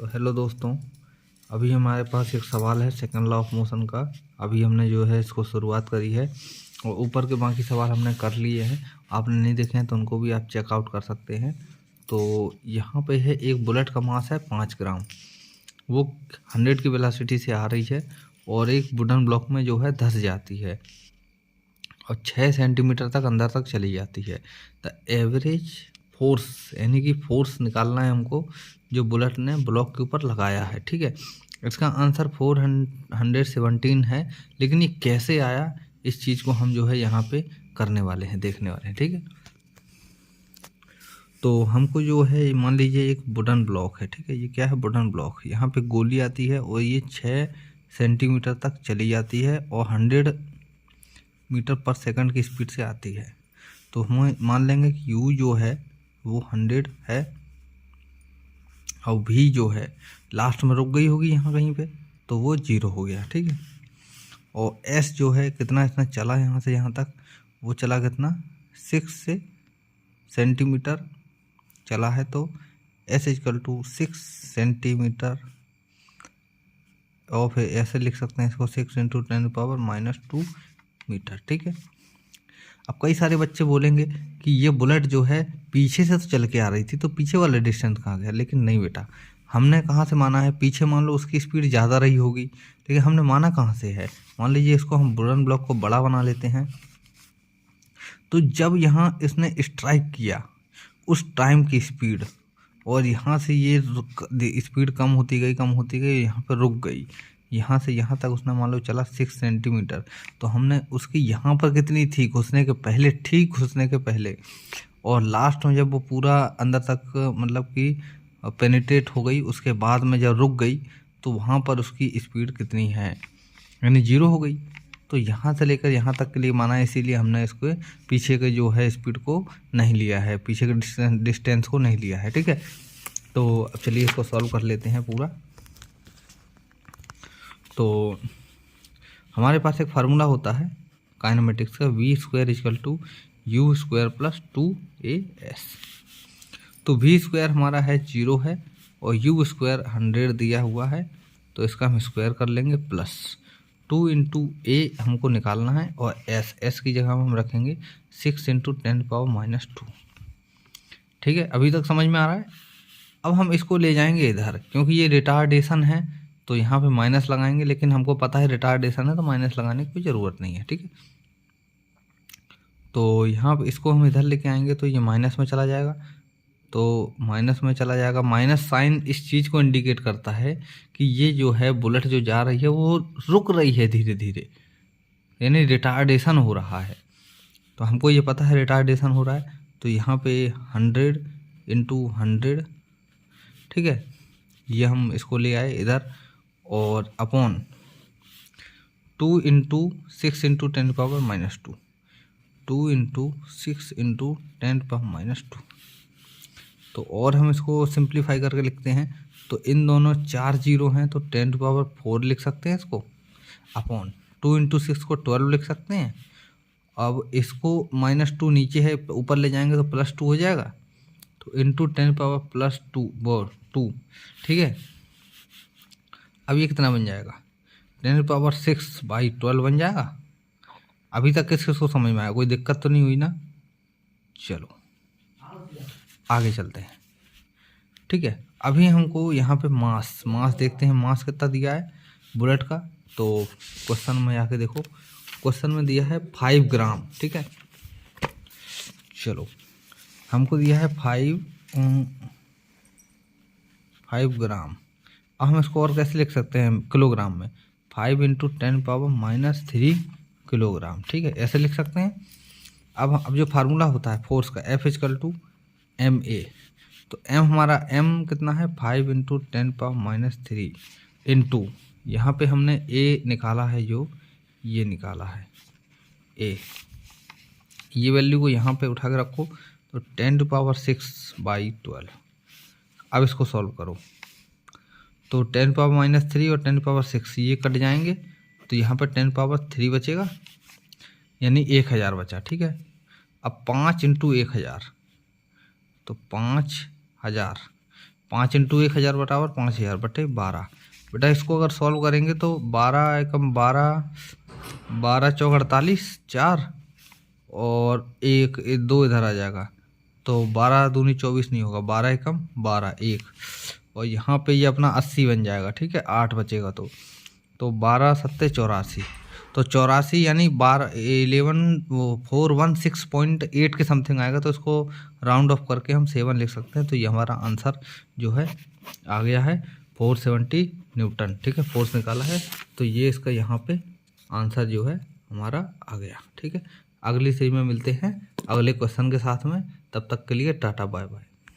तो हेलो दोस्तों, अभी हमारे पास एक सवाल है सेकंड लॉ ऑफ मोशन का। अभी हमने जो है इसको शुरुआत करी है और ऊपर के बाकी सवाल हमने कर लिए हैं। आपने नहीं देखे हैं तो उनको भी आप चेकआउट कर सकते हैं। तो यहाँ पे है एक बुलेट का मास है 5 ग्राम, वो 100 की वेलोसिटी से आ रही है और एक वुडन ब्लॉक में जो है धंस जाती है और 6 सेंटीमीटर तक अंदर तक चली जाती है। द एवरेज फोर्स यानी कि फोर्स निकालना है हमको जो बुलेट ने ब्लॉक के ऊपर लगाया है। ठीक है, इसका आंसर 417 है। लेकिन ये कैसे आया इस चीज़ को हम जो है यहाँ पे करने वाले हैं, देखने वाले हैं। ठीक है, तो हमको जो है मान लीजिए एक वुडन ब्लॉक है। ठीक है, ये क्या है? Wooden block. यहाँ पे गोली आती है और ये 6 सेंटीमीटर तक चली जाती है और 100 मीटर पर सेकंड की स्पीड से आती है। तो हम मान लेंगे कि u जो है वो 100 है और v जो है लास्ट में रुक गई होगी यहाँ कहीं पे, तो वो 0 हो गया। ठीक है, और s जो है कितना इतना चला यहाँ से यहाँ तक, वो चला कितना 6 सेंटीमीटर चला है। तो s = 6 सेंटीमीटर और फिर ऐसे लिख सकते हैं इसको 6 × 10⁻² मीटर। ठीक है, अब कई सारे बच्चे बोलेंगे कि ये बुलेट जो है पीछे से तो चल के आ रही थी, तो पीछे वाला डिस्टेंस कहाँ गया? लेकिन नहीं बेटा, हमने कहाँ से माना है? पीछे मान लो उसकी स्पीड ज़्यादा रही होगी, लेकिन हमने माना कहाँ से है? मान लीजिए इसको हम वुडन ब्लॉक को बड़ा बना लेते हैं। तो जब यहाँ इसने स्ट्राइक किया उस टाइम की स्पीड और यहाँ से ये स्पीड कम होती गई यहाँ पर रुक गई। यहाँ से यहाँ तक उसने मान लो चला 6 सेंटीमीटर, तो हमने उसकी यहाँ पर कितनी थी घुसने के पहले, ठीक घुसने के पहले, और लास्ट में जब वो पूरा अंदर तक मतलब कि पेनिट्रेट हो गई, उसके बाद में जब रुक गई तो वहाँ पर उसकी स्पीड कितनी है? यानी 0 हो गई। तो यहाँ से लेकर यहाँ तक के लिए माना है, इसीलिए हमने इसको पीछे के जो है स्पीड को नहीं लिया है, पीछे के डिस्टेंस को नहीं लिया है। ठीक है, तो अब चलिए इसको सॉल्व कर लेते हैं पूरा। तो हमारे पास एक फार्मूला होता है काइनेमेटिक्स का, v² = u² + 2as। तो v² हमारा है 0 है और u² 100 दिया हुआ है, तो इसका हम स्क्वायर कर लेंगे प्लस 2 × a हमको निकालना है और s की जगह हम रखेंगे 6 × 10⁻²। ठीक है, अभी तक समझ में आ रहा है? अब हम इसको ले जाएंगे इधर, क्योंकि ये रिटार्डेशन है तो यहाँ पे माइनस लगाएंगे, लेकिन हमको पता है रिटार्डेशन है तो माइनस लगाने की कोई ज़रूरत नहीं है। ठीक है, तो यहाँ पे इसको हम इधर लेके आएंगे तो ये माइनस में चला जाएगा, तो माइनस में चला जाएगा। माइनस साइन इस चीज़ को इंडिकेट करता है कि ये जो है बुलेट जो जा रही है वो रुक रही है धीरे धीरे, यानी रिटार्डेशन हो रहा है। तो हमको ये पता है रिटार्डेशन हो रहा है, तो यहाँ पे 100 × 100, ठीक है, ये हम इसको ले आए इधर और अपॉन 2 × 6 × 10⁻², 2 × 6 × 10⁻²। तो और हम इसको सिंप्लीफाई करके लिखते हैं, तो इन दोनों 4 0 हैं तो 10⁻4 लिख सकते हैं इसको, अपॉन 2 × 6 को 12 लिख सकते हैं। अब इसको -2 नीचे है, ऊपर ले जाएंगे तो +2 हो जाएगा, तो इंटू 10⁻+2। ठीक है, अब ये कितना बन जाएगा? 10⁻6/12 बन जाएगा। अभी तक किसको समझ में आया? कोई दिक्कत तो नहीं हुई ना? चलो आगे चलते हैं। ठीक है, अभी हमको यहाँ पे मास देखते हैं, मास कितना दिया है बुलेट का। तो क्वेश्चन में आके देखो, क्वेश्चन में दिया है 5 ग्राम। ठीक है, चलो हमको दिया है 5 ग्राम। अब हम इसको और कैसे लिख सकते हैं किलोग्राम में? 5 × 10⁻³ किलोग्राम। ठीक है, ऐसे लिख सकते हैं। अब जो फार्मूला होता है फोर्स का, F = ma, तो m हमारा m कितना है? 5 × 10⁻³ इंटू यहाँ पे हमने a निकाला है, जो ये निकाला है a, ये वैल्यू को यहाँ पे उठा के रखो, तो 10⁻6/12। अब इसको सॉल्व करो, तो 10⁻³ और 10⁻6 ये कट जाएंगे, तो यहाँ पर 10⁻3 बचेगा, यानी 1000 बचा। ठीक है, अब 5 × 1000, तो 5000 5 इंटू 1000 बराबर 5000 बटे 12। बेटा इसको अगर सॉल्व करेंगे तो 12 एकम 12, 12 चौक 48, 4 और 1 2 इधर आ जाएगा, तो 12 दूनी 24 नहीं होगा, 12 एकम 12, 1 और यहाँ पे ये अपना 80 बन जाएगा। ठीक है, 8 बचेगा तो 12 सत्ते 84, तो 84 यानी 416.8 के समथिंग आएगा। तो इसको राउंड ऑफ करके हम 7 लिख सकते हैं। तो ये हमारा आंसर जो है आ गया है 470 न्यूटन। ठीक है, फोर्स निकाला है, तो ये इसका यहाँ पे आंसर जो है हमारा आ गया। ठीक है, अगली सीरीज में मिलते हैं अगले क्वेश्चन के साथ में, तब तक के लिए टाटा बाय बाय।